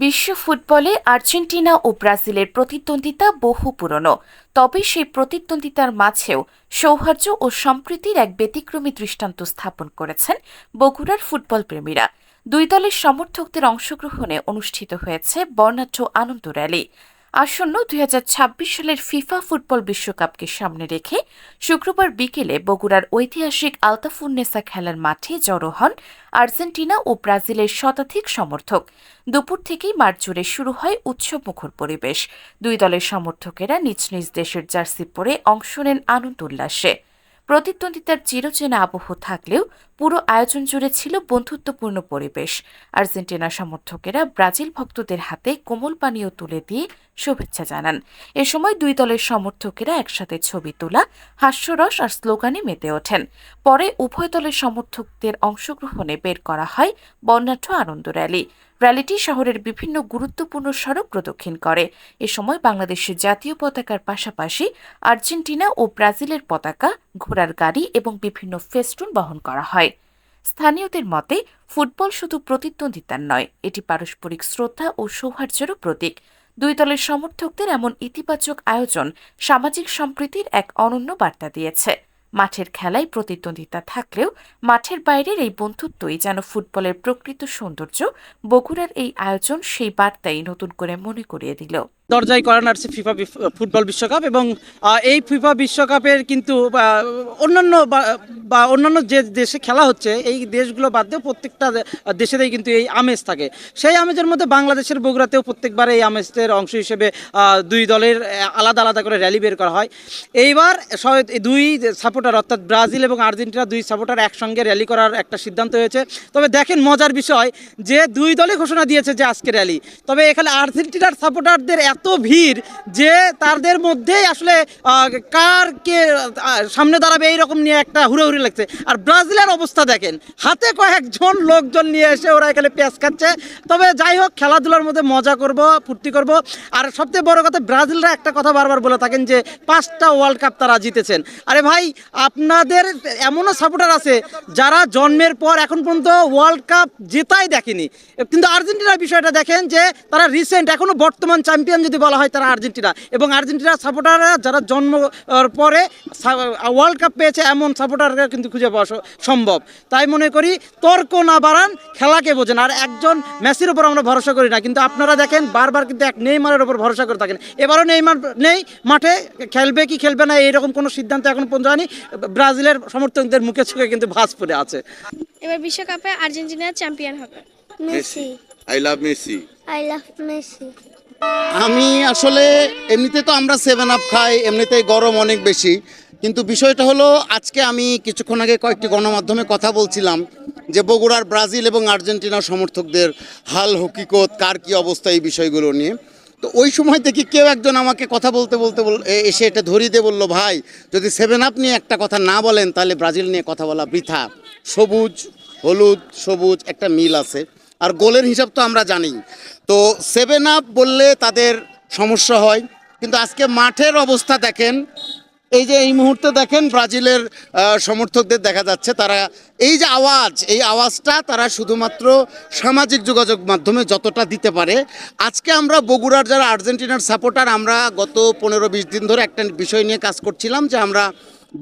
বিশ্ব ফুটবলে আর্জেন্টিনা ও ব্রাজিলের প্রতিদ্বন্দ্বিতা বহু পুরনো। তবে সেই প্রতিদ্বন্দ্বিতার মাঝেও সৌহার্দ্য ও সম্প্রীতির এক ব্যতিক্রমী দৃষ্টান্ত স্থাপন করেছেন বগুড়ার ফুটবল প্রেমীরা। দুই দলের সমর্থকদের অংশগ্রহণে অনুষ্ঠিত হয়েছে বর্ণাঢ্য আনন্দ র্যালি। আসন্ন ২০২৬ সালের ফিফা ফুটবল বিশ্বকাপকে সামনে রেখে শুক্রবার বিকেলে বগুড়ার ঐতিহাসিক আলতাফুন্নেসা খেলার মাঠে জড়ো হন আর্জেন্টিনা ও ব্রাজিলের শতাধিক সমর্থক। দুপুর থেকেই মাঠ জুড়ে শুরু হয় উৎসবমুখর পরিবেশ। দুই দলের সমর্থকেরা নিজ নিজ দেশের জার্সি পরে অংশ নেন আনন্দ উল্লাসে। প্রতিদ্বন্দ্বিতার চিরচেনা আবহ থাকলেও পুরো আয়োজন জুড়ে ছিল বন্ধুত্বপূর্ণ পরিবেশ। আর্জেন্টিনা সমর্থকেরা ব্রাজিল ভক্তদের হাতে কোমল পানীয় তুলে দিয়ে শুভেচ্ছা জানান। এ সময় দুই দলের সমর্থকেরা একসাথে ছবি তোলা, হাস্যরস আর স্লোগানে মেতে ওঠেন। পরে উভয় দলের সমর্থকদের অংশগ্রহণে বের করা হয় বর্ণাঢ্য আনন্দ র্যালি। র্যালিটি শহরের বিভিন্ন গুরুত্বপূর্ণ সড়ক প্রদক্ষিণ করে। এ সময় বাংলাদেশের জাতীয় পতাকার পাশাপাশি আর্জেন্টিনা ও ব্রাজিলের পতাকা, ঘোড়ার গাড়ি এবং বিভিন্ন ফেস্টুন বহন করা হয়। স্থানীয়দের মতে, ফুটবল শুধু প্রতিদ্বন্দ্বিতার নয়, এটি পারস্পরিক শ্রদ্ধা ও সৌহার্দ্যেরও প্রতীক। দুই দলের সমর্থকদের এমন ইতিবাচক আয়োজন সামাজিক সম্প্রীতির এক অনন্য বার্তা দিয়েছে। মাঠের খেলায় প্রতিদ্বন্দ্বিতা থাকলেও মাঠের বাইরের এই বন্ধুত্বই যেন ফুটবলের প্রকৃত সৌন্দর্য। বগুড়ার এই আয়োজন সেই বার্তাই নতুন করে মনে করিয়ে দিল। দরজায় করা নাড়ছে ফিফা ফুটবল বিশ্বকাপ এবং এই ফিফা বিশ্বকাপের কিন্তু অন্যান্য যে দেশে খেলা হচ্ছে এই দেশগুলো বাদ দিয়েও প্রত্যেকটা দেশেরই কিন্তু এই আমেজ থাকে। সেই আমেজের মধ্যে বাংলাদেশের বগুড়াতেও প্রত্যেকবার এই আমেজের অংশ হিসেবে দুই দলের আলাদা আলাদা করে র্যালি বের করা হয়। এইবার দুই সাপোর্টার অর্থাৎ ব্রাজিল এবং আর্জেন্টিনা দুই সাপোর্টার একসঙ্গে র্যালি করার একটা সিদ্ধান্ত হয়েছে। তবে দেখেন মজার বিষয় যে দুই দলই ঘোষণা দিয়েছে যে আজকে র্যালি, তবে এখানে আর্জেন্টিনার সাপোর্টারদের এত ভিড় যে তাদের মধ্যেই আসলে কার কে সামনে দাঁড়াবে এইরকম নিয়ে একটা হুড়োহুড়ি লাগছে। আর ব্রাজিলের অবস্থা দেখেন, হাতে কয়েকজন লোকজন নিয়ে এসে ওরা এখানে পেঁয়াজ খাচ্ছে। তবে যাই হোক, খেলাধুলার মধ্যে মজা করব, ফুর্তি করব। আর সবচেয়ে বড় কথা, ব্রাজিলরা একটা কথা বারবার বলে থাকেন যে 5টা ওয়ার্ল্ড কাপ তারা জিতেছেন। আরে ভাই, আপনাদের এমনও সাপোর্টার আছে যারা জন্মের পর এখন পর্যন্ত ওয়ার্ল্ড কাপ জেতাই দেখেনি। কিন্তু আর্জেন্টিনার বিষয়টা দেখেন যে তারা রিসেন্ট এখনো বর্তমান চ্যাম্পিয়ন যদি বলা হয় তারা আর্জেন্টিনা, এবং আর্জেন্টিনার সাপোর্টাররা যারা জন্ম পরে ওয়ার্ল্ড কাপ পেয়েছে এমন সাপোর্টাররা কিন্তু খুঁজে পাওয়া সম্ভব। তাই মনে করি তর্ক না বাড়ান, খেলাকে বোঝেন। আর একজন মেসির উপর আমরা ভরসা করি না, কিন্তু আপনারা দেখেন বারবার কিন্তু এক নেইমারের উপর ভরসা করে থাকেন। এবারও নেইমার নেই মাঠে, খেলবে কি খেলবে না এইরকম কোনো সিদ্ধান্ত এখন পর্যন্ত হয়নি। ব্রাজিলের সমর্থকদের মুখে চোখে কিন্তু ভাঁজ পড়ে আছে। এবার বিশ্বকাপে আর্জেন্টিনা চ্যাম্পিয়ন হবে। Messi. I love Messi. I love Messi. আমি আসলে এমনিতে তো আমরা 7 আপ খাই, এমনিতেই গরম অনেক বেশি, কিন্তু বিষয়টা হলো আজকে আমি কিছুক্ষণ আগে কয়েকটি গণমাধ্যমে কথা বলছিলাম যে বগুড়ার ব্রাজিল এবং আর্জেন্টিনার সমর্থকদের হাল হকিকত, কার কী অবস্থা, এই বিষয়গুলো নিয়ে। তো ওই সময় থেকে কেউ একজন আমাকে কথা বলতে বলতে এসে এটা ধরিয়ে দিয়ে বললো, ভাই যদি 7 আপ নিয়ে একটা কথা না বলেন তাহলে ব্রাজিল নিয়ে কথা বলা বৃথা। সবুজ হলুদ সবুজ একটা মিল আছে, আর গোলের হিসাব তো আমরা জানি। তো 7 আপ বললে তাদের সমস্যা হয়, কিন্তু আজকে মাঠের অবস্থা দেখেন। এই যে এই মুহূর্তে দেখেন ব্রাজিলের সমর্থকদের দেখা যাচ্ছে, তারা এই যে এই আওয়াজটা তারা শুধুমাত্র সামাজিক যোগাযোগ মাধ্যমে যতটা দিতে পারে। আজকে আমরা বগুড়ার যারা আর্জেন্টিনার সাপোর্টার, আমরা গত 15-20 দিন ধরে একটা বিষয় নিয়ে কাজ করছিলাম যে আমরা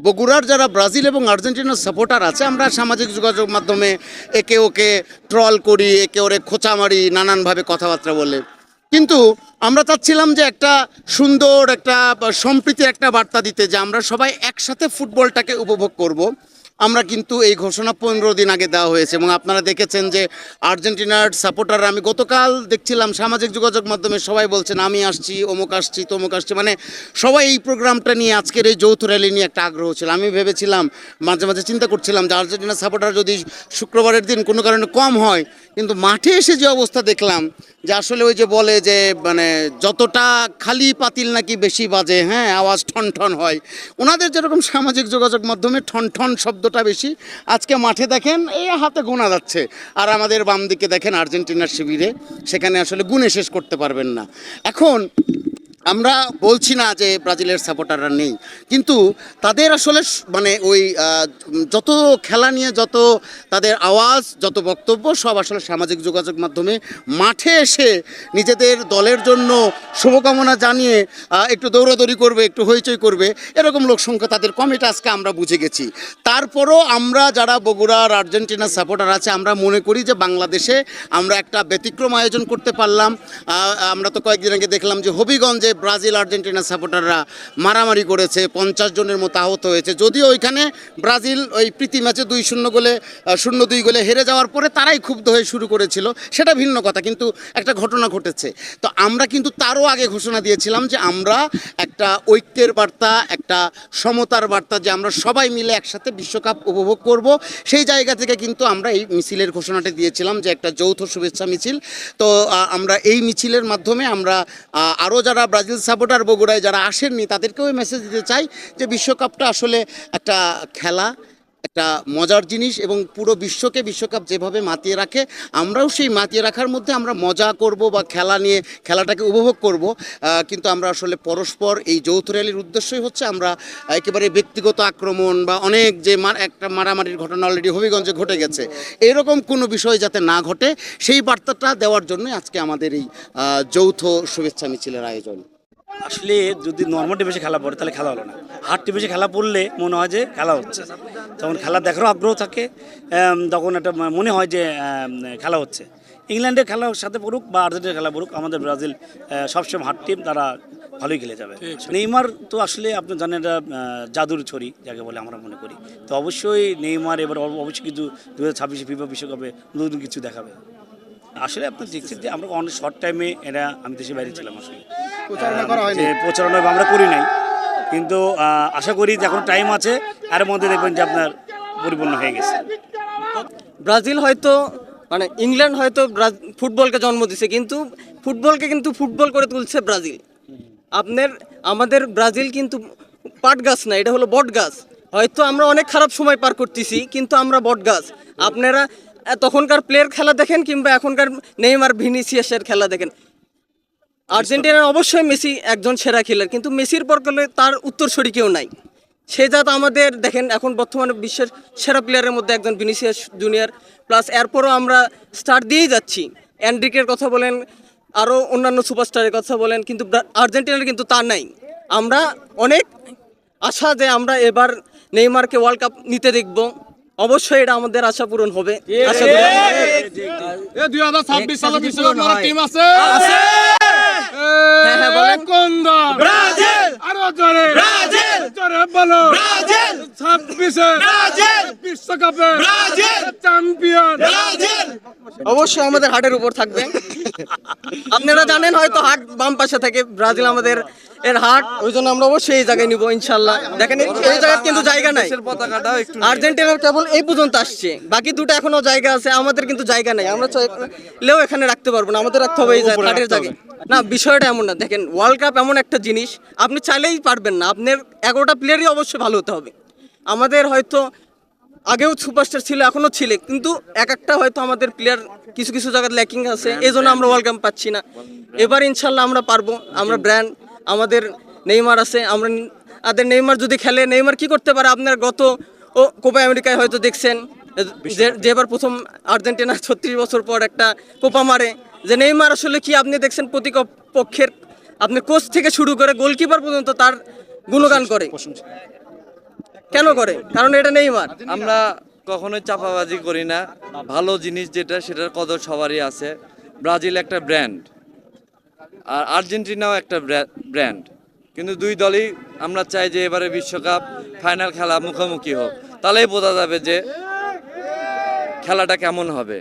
বগুড়ার যারা ব্রাজিল এবং আর্জেন্টিনার সাপোর্টার আছে, আমরা সামাজিক যোগাযোগ মাধ্যমে একে ওকে ট্রল করি, একে ওরে খোঁচা মারি, নানানভাবে কথাবার্তা বলে। কিন্তু আমরা চাচ্ছিলাম যে একটা সুন্দর একটা সম্প্রীতির একটা বার্তা দিতে, যে আমরা সবাই একসাথে ফুটবলটাকে উপভোগ করব। আমরা কিন্তু এই ঘোষণা 15 দিন আগে দেওয়া হয়েছে, এবং আপনারা দেখেছেন যে আর্জেন্টিনার সাপোর্টাররা, আমি গতকাল দেখছিলাম সামাজিক যোগাযোগ মাধ্যমে সবাই বলছেন আমি আসছি, অমুক আসছি, তমুক আসছি, মানে সবাই এই প্রোগ্রামটা নিয়ে, আজকের এই যৌথ র্যালি নিয়ে একটা আগ্রহ ছিল। আমি ভেবেছিলাম, মাঝে মাঝে চিন্তা করছিলাম যে আর্জেন্টিনার সাপোর্টার যদি শুক্রবারের দিন কোনো কারণে কম হয়, কিন্তু মাঠে এসে যে অবস্থা দেখলাম যে আসলে ওই যে বলে যে মানে যতটা খালি পাতিল নাকি বেশি বাজে, হ্যাঁ আওয়াজ ঠন ঠন হয়, ওনাদের যেরকম সামাজিক যোগাযোগ মাধ্যমে ঠন ঠন শব্দটা বেশি, আজকে মাঠে দেখেন এই হাতে গোনা যাচ্ছে। আর আমাদের বাম দিকে দেখেন আর্জেন্টিনার শিবিরে, সেখানে আসলে গুণে শেষ করতে পারবেন না। এখন আমরা বলছি না যে ব্রাজিলের সাপোর্টাররা নেই, কিন্তু তাদের আসলে মানে ওই যত খেলা নিয়ে যত তাদের আওয়াজ, যত বক্তব্য, সব আসলে সামাজিক যোগাযোগ মাধ্যমে মাঠে এসে নিজেদের দলের জন্য শুভকামনা জানিয়ে একটু দৌড়াদৌড়ি করবে, একটু হইচই করবে, এরকম লোক সংখ্যা তাদের কম, এটা আজকে আমরা বুঝে গেছি। তারপরও আমরা যারা বগুড়ার আর্জেন্টিনার সাপোর্টার আছে, আমরা মনে করি যে বাংলাদেশে আমরা একটা ব্যতিক্রম আয়োজন করতে পারলাম। আমরা তো কয়েকদিন আগে দেখলাম যে হবিগঞ্জে ব্রাজিল আর্জেন্টিনা সাপোর্টাররা মারামারি করেছে, 50 জনের মতো আহত হয়েছে। যদিও ওইখানে ব্রাজিল ওই প্রীতি ম্যাচে 2-0 গোলে 0-2 গোলে হেরে যাওয়ার পরে তারাই ক্ষুব্ধ হয়ে শুরু করেছিল, সেটা ভিন্ন কথা, কিন্তু একটা ঘটনা ঘটেছে। তো আমরা কিন্তু তারও আগে ঘোষণা দিয়েছিলাম যে আমরা একটা ঐক্যের বার্তা, একটা সমতার বার্তা, যে আমরা সবাই মিলে একসাথে বিশ্বকাপ উপভোগ করব। সেই জায়গা থেকে কিন্তু আমরা এই মিছিলের ঘোষণাটা দিয়েছিলাম যে একটা যৌথ শুভেচ্ছা মিছিল। তো আমরা এই মিছিলের মাধ্যমে আমরা আরও যারা ব্রাজিল সাপোর্টার বগুড়ায় যারা আসেননি তাদেরকেও মেসেজ দিতে চাই যে বিশ্বকাপটা আসলে একটা খেলা, একটা মজার জিনিস, এবং পুরো বিশ্বকে বিশ্বকাপ যেভাবে মাতিয়ে রাখে আমরাও সেই মাতিয়ে রাখার মধ্যে আমরা মজা করব বা খেলা নিয়ে খেলাটাকে উপভোগ করব। কিন্তু আমরা আসলে পরস্পর এই যৌথ র্যালির উদ্দেশ্যই হচ্ছে আমরা একেবারে ব্যক্তিগত আক্রমণ বা অনেক যে একটা মারামারির ঘটনা অলরেডি হবিগঞ্জে ঘটে গেছে, এরকম কোনো বিষয় যাতে না ঘটে সেই বার্তাটা দেওয়ার জন্য আজকে আমাদের এই যৌথ শুভেচ্ছা মিছিলের আয়োজন। আসলে যদি নর্মাল টিভিতে খেলা পড়ে তাহলে খেলা হলো না, হার্ড টিভিতে খেলা পড়লে মনে হয় যে খেলা হচ্ছে, তখন খেলা দেখারও আগ্রহ থাকে, তখন একটা মনে হয় যে খেলা হচ্ছে। ইংল্যান্ডের খেলার সাথে পড়ুক বা আর্জেন্টিনার খেলা পড়ুক, আমাদের ব্রাজিল সবসময় হার্ড টিম, তারা ভালোই খেলে যাবে। নেইমার তো আসলে আপনি জানেন এটা জাদুর ছড়ি যাকে বলে আমরা মনে করি। তো অবশ্যই নেইমার এবার অবশ্যই কিছু 2026 ফিফা বিশ্বকাপে নতুন কিছু দেখাবে। আসলে আপনি দেখছেন যে আমরা অনেক শর্ট টাইমে এটা আমি দেশের বাইরে ছিলাম, আসলে প্রচারণা আমরা করি নাই, কিন্তু আশা করি যে এখন টাইম আছে, এর মধ্যে দেখবেন যে আপনার পরিপূর্ণ হয়ে গেছে। ব্রাজিল হয়তো মানে ইংল্যান্ড হয়তো ফুটবলকে জন্ম দিছে, কিন্তু ফুটবলকে কিন্তু ফুটবল করে তুলছে ব্রাজিল। আমাদের ব্রাজিল কিন্তু পাট গাছ না, এটা হলো বট গাছ। হয়তো আমরা অনেক খারাপ সময় পার করতেছি, কিন্তু আমরা বট গাছ। আপনারা তখনকার প্লেয়ার খেলা দেখেন কিংবা এখনকার নেইমার ভিনিসিয়াসের খেলা দেখেন। আর্জেন্টিনার অবশ্যই মেসি একজন সেরা খেলার, কিন্তু মেসির পর করলে তার উত্তরসূরি কেউ নাই। সে জাত আমাদের দেখেন এখন বর্তমানে বিশ্বের সেরা প্লেয়ারের মধ্যে একজন ভিনিসিয়াস জুনিয়র, প্লাস এরপরও আমরা স্টার দিয়েই যাচ্ছি। এনরিকের কথা বলেন, আরও অন্যান্য সুপারস্টারের কথা বলেন, কিন্তু আর্জেন্টিনার কিন্তু তা নাই। আমরা অনেক আশা যে আমরা এবার নেইমারকে ওয়ার্ল্ড কাপ নিতে দেখব, অবশ্যই এটা আমাদের আশা পূরণ হবে। আশা করি 2026 সালে বিশ্বকাপ টিম আছে। হ্যাঁ বলেন। কোন দল? ব্রাজিল। আরো জোরে ব্রাজিল, জোরে বলো ব্রাজিল। 26 ব্রাজিল বিশ্বকাপে ব্রাজিল চ্যাম্পিয়ন ব্রাজিল। অবশ্যই আমাদের হাটের উপর থাকবে। আপনারা জানেন হয়তো হাট বাম পাশে থেকে, ব্রাজিল আমাদের এর হাট, ওই জন্য আমরা অবশ্যই এই জায়গায় নিব ইনশাল্লাহ। দেখেন এই জায়গায় কিন্তু জায়গা নাই, আর্জেন্টিনার কেবল এই পর্যন্ত আসছে, বাকি দুটো এখনো জায়গা আছে, আমাদের কিন্তু জায়গা নাই। আমরা চাইলেও এখানে রাখতে পারবো না, আমাদের রাখতে হবে এই হাটের জায়গায়। না, বিষয়টা এমন না। দেখেন ওয়ার্ল্ড কাপ এমন একটা জিনিস, আপনি চাইলেই পারবেন না, আপনার 11টা প্লেয়ারই অবশ্যই ভালো হতে হবে। আমাদের হয়তো আগেও সুপারস্টার ছিল, এখনও ছিল, কিন্তু একটা হয়তো আমাদের প্লেয়ার কিছু কিছু জায়গায় ল্যাকিং আছে, এই জন্য আমরা ওয়ার্ল্ড কাপ পাচ্ছি না। এবার ইনশাল্লাহ আমরা পারবো। আমরা ব্র্যান্ড, আমাদের নেইমার আছে, আমাদের নেইমার যদি খেলে, নেইমার কি করতে পারে আপনার গত কোপা আমেরিকায় হয়তো দেখছেন, যে এবার প্রথম আর্জেন্টিনা 36 বছর পর একটা কোপা মারে, যে নেইমার আসলে কি আপনি দেখছেন প্রতিপক্ষের আপনি কোচ থেকে শুরু করে গোলকিপার পর্যন্ত তার গুণগান করে। কেন করে? কারণ এটা নেইমার। আমরা কখনোই চাপাবাজি করি না, ভালো জিনিস যেটা সেটার কদর সবারই আছে। ব্রাজিল একটা ব্র্যান্ড, আর আর্জেন্টিনাও একটা ব্র্যান্ড, কিন্তু দুই দলই আমরা চাই যে এবারে বিশ্বকাপ ফাইনাল খেলা মুখোমুখি হোক, তাহলেই বোঝা যাবে যে খেলাটা কেমন হবে।